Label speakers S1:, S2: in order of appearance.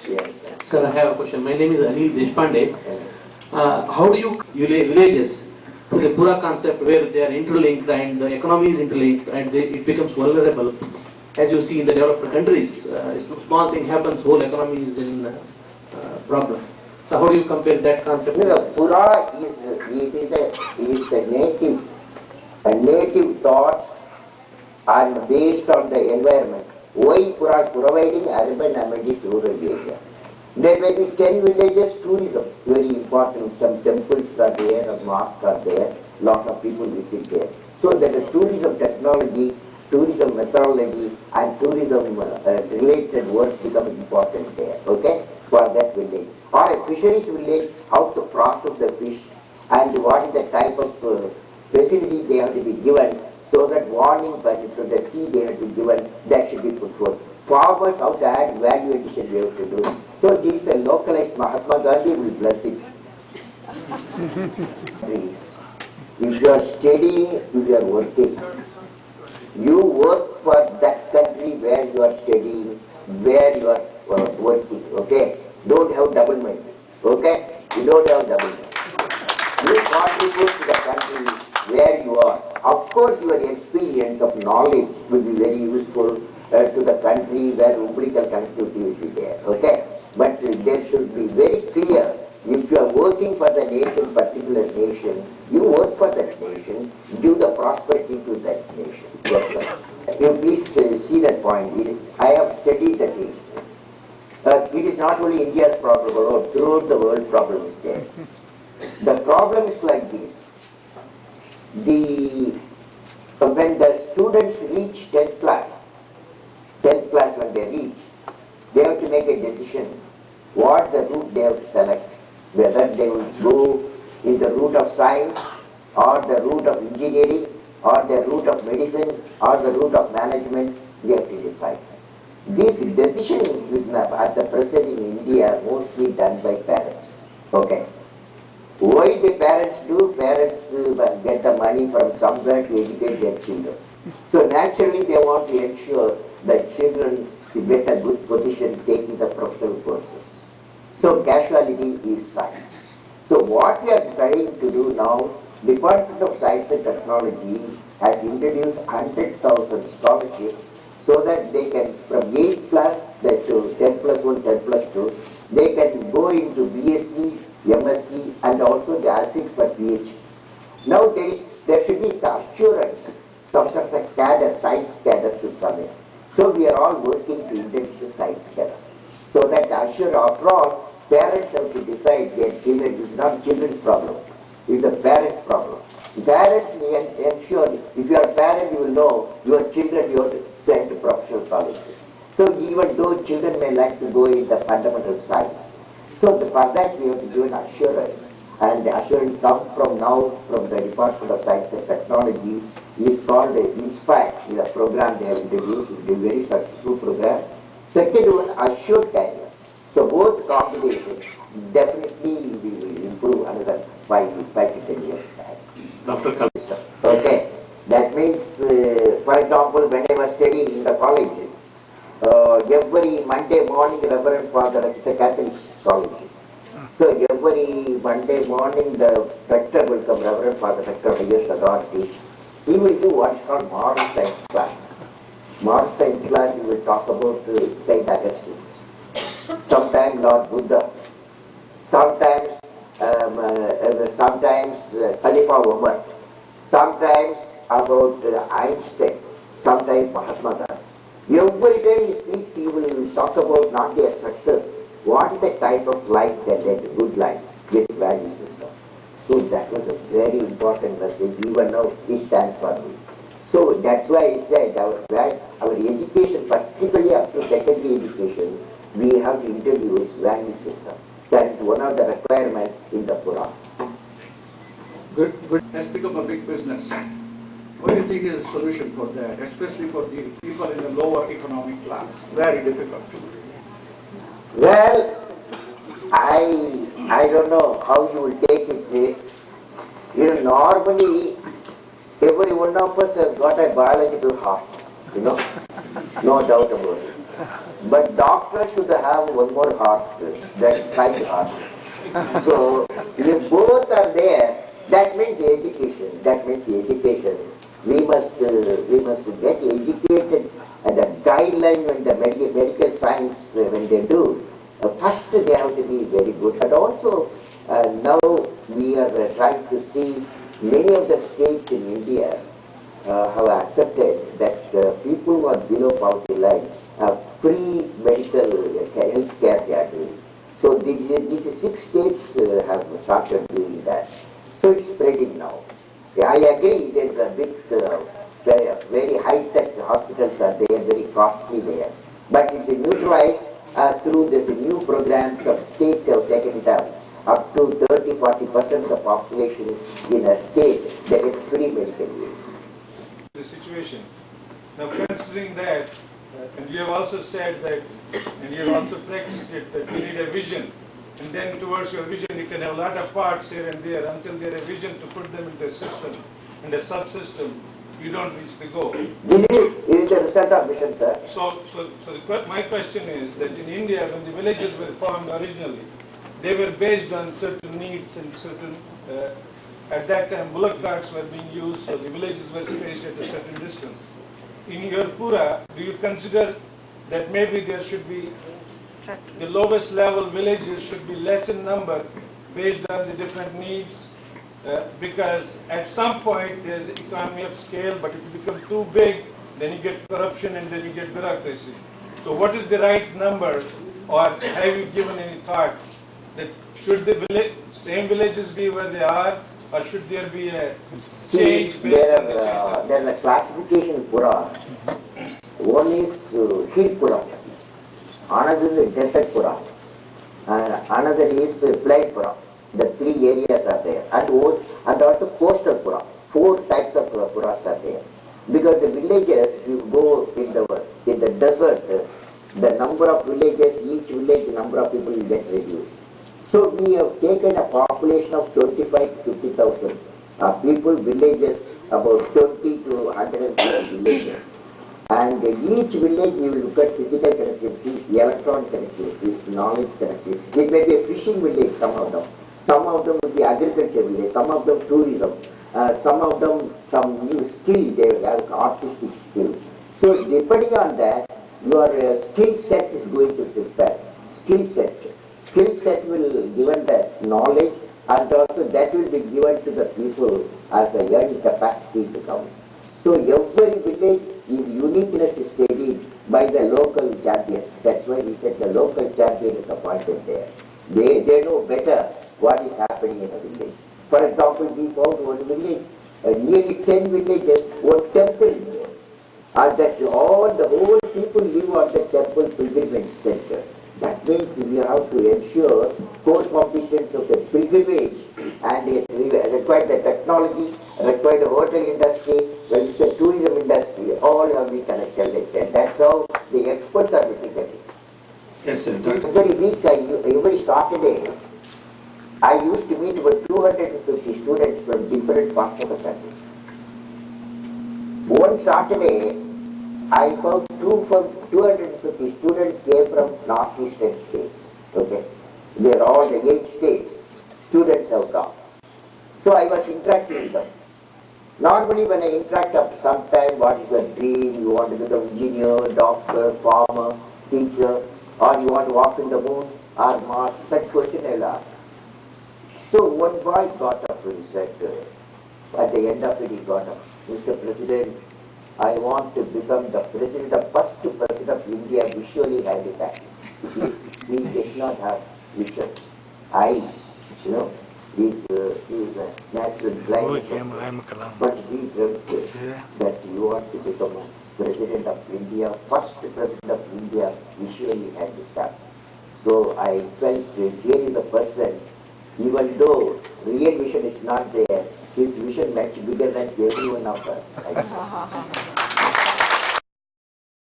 S1: Yes.
S2: Sir, I have a question. My name is Anil Deshpande. How do you villages to the Pura concept where they are interlinked and the economy is interlinked and it becomes vulnerable? As you see in the developed countries, a small thing happens, whole economy is in problem. So how do you compare that concept?
S1: No, Pura is a native thoughts and based on the environment. Why Pura providing urban amenities rural area? There may be 10 villages, tourism, very important. Some temples are there, or mosques are there, lot of people visit there. So that the tourism technology, tourism methodology and tourism related work becomes important there, okay, for that village. Or a fisheries village, how to process the fish and what is the type of facility they have to be given, so that warning to the sea they have to be given, that should be put forth. Farmers, how to add value addition we have to do. So this is a localized. Mahatma Gandhi will bless it. If you are studying, if you are working, you work for that country where you are studying, where you are working, okay? Don't have double mind, okay? You don't have double mind. You contribute to the country where you are. Of course, your experience of knowledge will be very useful to the country where umbilical connectivity will be there, okay? But there should be very clear, if you are working for the nation, particular nation, you work for that nation, give the prosperity to that nation. Yes, you please see that point. I have studied the case. It is not only India's problem, but throughout the world problem is there. The problem is like this. When the students reach 10th class when they reach, they have to make a decision what the route they have to select, whether they will go in the route of science or the route of engineering or the route of medicine or the route of management, they have to decide. This decision is at the present in India mostly done by parents. Okay. Why the parents do? Parents get the money from somewhere to educate their children. So naturally they want to ensure that children get a good position taking the professional courses. So casualty is science. So what we are trying to do now, Department of Science and Technology has introduced 100,000 scholarships so that they can, from 8th class to 10 plus 1, 10 plus 2, they can go into BSc, MSc and also the ASIC for PhD. Now there should be some assurance, some sort of cadre, science cadre should come in. So we are all working to introduce science cadre. So that assure, after all, parents have to decide their children. It is not children's problem, it is the parents' problem. Parents ensure, if you are a parent, you will know your children you have to send to professional colleges. So even though children may like to go in the fundamental science, so for that we have to give an assurance. And the assurance comes from now from the Department of Science and Technology. It is called INSPIRE, is a program they have introduced. It is a very successful program. Second one, assured career. So both combinations definitely will improve another 5 to 10 years.
S2: Dr. Kalam.
S1: Okay. That means, for example, when I was studying in the college, every Monday morning, Reverend Father, it's a Catholic college. So every Monday morning, the rector will come, Reverend Father, rector of the authority. He will do what is called moral science class. Moral science class, he will talk about Saint Augustine. Sometimes Lord Buddha. Sometimes Khalifa Umar. Sometimes about Einstein. Sometimes Mahatma Gandhi. Every time he speaks, he will talk about not their success. What is the type of life they led, good life, with value system. So that was a very important message. Even now, it stands for me. So that's why I said our education, particularly up to secondary education, we have to introduce value system. That is one of the requirements in the Quran.
S3: Good. Has become a big business. What do you think is the solution for that, especially for the people in the lower economic class? Very difficult.
S1: Well, I don't know how you will take it. You know, normally Every one of us has got a biological heart, you know, no doubt about it. But doctors should have one more heart, that kind heart. So, if both are there, that means education. That means education. We must get educated, and the guideline when the medical science when they do, first they have to be very good. And also, now we are trying to see many of the states in India have accepted that people who are below poverty line have free medical health care they are doing. So these 6 states have started doing that. So it's spreading now. Yeah, I agree there is a big, very high-tech hospitals are there, very costly there. But it's neutralized through this new programs of states have taken it up to 30-40% of the population in a state they get free medical aid.
S4: The situation. Now considering that, and you have also said that, and you have also practiced it, that you need a vision, and then towards your vision you can have a lot of parts here and there until there is a vision to put them into a system, and a subsystem, you don't reach the goal.
S1: Is the result of vision, sir?
S4: My question is that in India, when the villages were formed originally, they were based on certain needs and certain, at that time bullock carts were being used, so the villages were spaced at a certain distance. In your Pura, do you consider that maybe there should be, the lowest level villages should be less in number based on the different needs? Because at some point there's economy of scale, but if you become too big, then you get corruption and then you get bureaucracy. So what is the right number, or have you given any thought that should the same villages be where they are, or should there be a change based on the change?
S1: There is a classification Pura. One is hill Pura, another is desert Pura, and another is plain Pura. The 3 areas are there, and also coastal Pura. 4 types of Puras are there. Because the villages, you go in the desert, the number of villages, each village, the number of people will get reduced. So we have taken a population of 25 to 50,000 people, villages, about 20 to 150 villages. And each village you will look at physical connectivity, electronic connectivity, knowledge connectivity. It may be a fishing village, some of them. Some of them will be agriculture village, some of them tourism, some of them some new skill, they have artistic skill. So depending on that, your skill set is going to differ. Skill set. Skill set will given the knowledge, and also that will be given to the people as a earning capacity to come. So every village is uniqueness is studied by the local champion. That's why we said the local champion is appointed there. They know better what is happening in a village. For example, we found one village, nearly 10 villages, one temple there. And that the whole people live on the temple pilgrimage center. That means we have to ensure core competence of the pilgrimage, and it require the technology, require the hotel industry, the tourism industry, all have been connected. That's how the experts are looking at it.
S2: Yes, sir.
S1: Every week, every Saturday, I used to meet about 250 students from different parts of the country. One Saturday, I found 250 students came from northeastern states. Okay, they are all the 8 states. Students have come. So I was interacting with them. Normally, when I interact up sometime, what is your dream? You want to become engineer, doctor, farmer, teacher, or you want to walk in the moon or Mars? Such question I'll ask. So one boy got up and said, at the end of it, he got up, Mr. President, I want to become the president, the first president of India visually handicapped. He does not have vision. He is a natural blind. But he dreamt that you want to become a president of India, first president of India visually handicapped. So I felt here is a person, even though real vision is not there, his vision much bigger than every one of us.